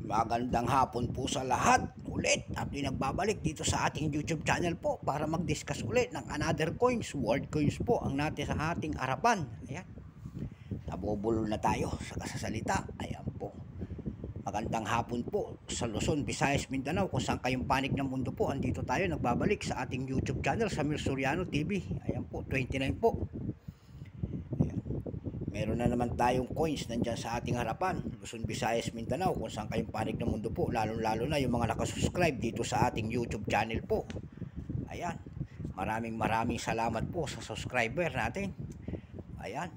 Magandang hapon po sa lahat ulit at nagbabalik dito sa ating YouTube channel po para mag-discuss ulit ng another coins, world coins po ang natin sa ating harapan. Ayan, nabubulol na tayo sa kasasalita. Ayan po, magandang hapon po sa Luzon, Visayas, Mindanao, kung saan kayong panig ng mundo po. Andito tayo nagbabalik sa ating YouTube channel, Samir Soriano TV. Ayan po, 29 po. Meron na naman tayong coins nandyan sa ating harapan, Luzon, Visayas, Mindanao, kung saan kayong panig ng mundo po, lalo na yung mga nakasubscribe dito sa ating YouTube channel po. Ayan, maraming salamat po sa subscriber natin. Ayan,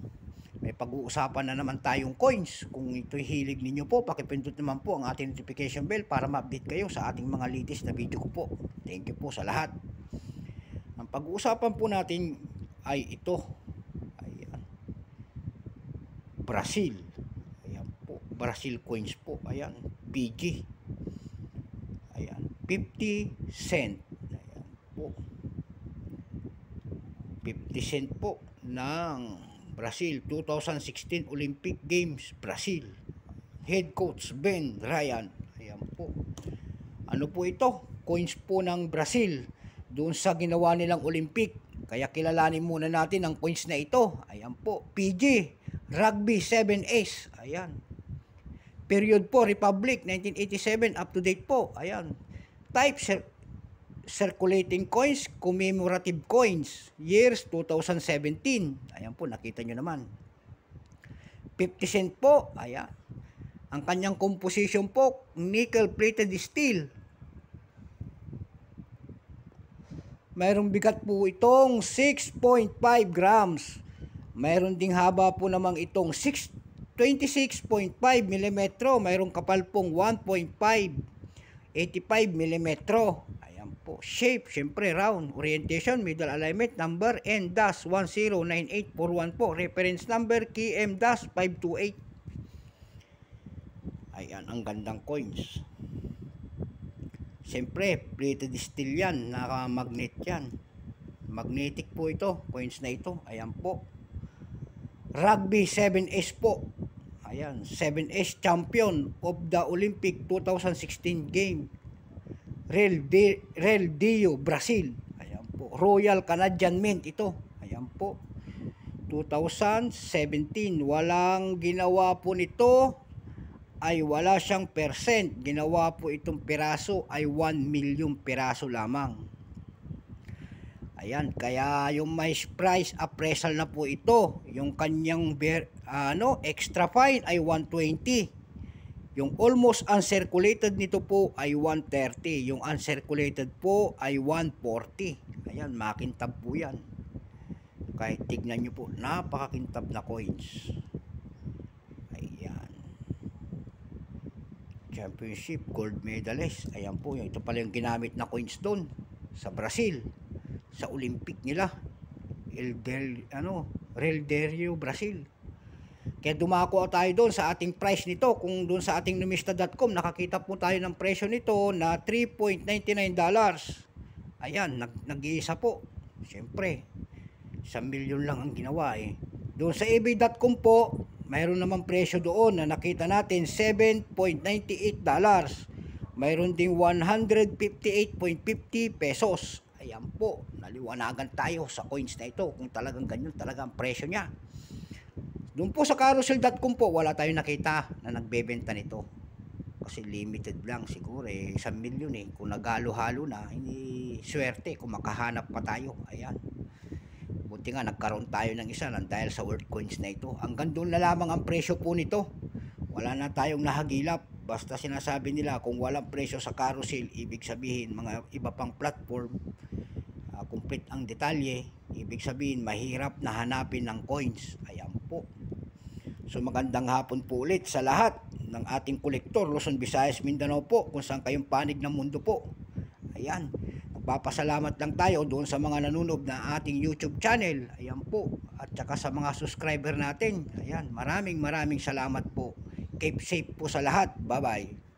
may pag-uusapan na naman tayong coins. Kung ito'y hilig ninyo po, pakipindot naman po ang ating notification bell para ma-update kayo sa ating mga latest na video ko po. Thank you po sa lahat. Ang pag-uusapan po natin ay ito, Brazil. Ayan po, Brazil coins po. Ayan, PG. Ayan, 50 cent. Ayan po, 50 cent po ng Brazil 2016 Olympic Games Brazil. Head coach Ben Ryan. Ayan po, ano po ito? Coins po ng Brazil doon sa ginawa nilang Olympic. Kaya kilalanin muna natin ang coins na ito. Ayan po, PG Rugby 7S. Ayan. Period po, Republic 1987, up to date po. Ayan. Type circulating coins, commemorative coins, years 2017. Ayan po, nakita nyo naman. 50 cent po. Ayan. Ang kanyang composition po, nickel plated steel. Mayroong bigat po itong 6.5 grams. Mayroon ding haba po namang itong 26.5 mm. Mayroong kapal pong 1.85 mm. Ayan po. Shape, syempre round. Orientation, middle alignment, number N-109841 po. Reference number KM-528. Ayan, ang gandang coins. Siyempre, plated steel yan. Naka-magnet yan. Magnetic po ito. Coins na ito. Ayan po. Rugby 7S po. Ayan, 7S champion of the Olympic 2016 game. Real Dio, Brazil. Ayan po. Royal Canadian Mint ito. Ayan po. 2017. Walang ginawa po nito ay wala siyang percent. Ginawa po itong piraso ay 1 million piraso lamang. Ayan, kaya yung may price appraisal na po ito. Yung kanyang extra fine ay 120. Yung almost uncirculated nito po ay 130. Yung uncirculated po ay 140. Ayan, makintab po yan. Kahit tignan nyo po, napakakintab na coins. Ayan. Championship, gold medalist. Ayan po, ito pala yung ginamit na coins doon sa Brazil. Sa Olympic nila, Real Dio, Brazil. Kaya dumako tayo doon sa ating price nito. Kung doon sa ating numista.com, nakakita po tayo ng presyo nito na $3.99. Ayan, nag-iisa po. Siyempre, 1 milyon lang ang ginawa eh. Doon sa ebay.com po, mayroon namang presyo doon na nakita natin $7.98. Mayroon ding 158.50 pesos. Ayan po, naliwanagan tayo sa coins na ito kung talagang ganyan talaga ang presyo niya. Doon po sa carousel.com po, wala tayong nakita na nagbebenta nito. Kasi limited lang siguro eh, 1 milyon eh. Kung nagalo-halo na, hindi swerte kung makahanap pa tayo. Ayan. Buti nga nagkaroon tayo ng isa lang dahil sa world coins na ito. Hanggang doon na lamang ang presyo po nito. Wala na tayong nahagilap. Basta sinasabi nila kung walang presyo sa carousel, ibig sabihin mga iba pang platform, complete ang detalye, ibig sabihin mahirap na hanapin ng coins. Ayan po. So magandang hapon po ulit sa lahat ng ating kolektor, Luzon, Visayas, Mindanao po, kung saan kayong panig ng mundo po. Ayan, magpapasalamat lang tayo doon sa mga nanonood na ating YouTube channel. Ayan po. At saka sa mga subscriber natin. Ayan, maraming salamat po. Keep safe po sa lahat. Bye-bye.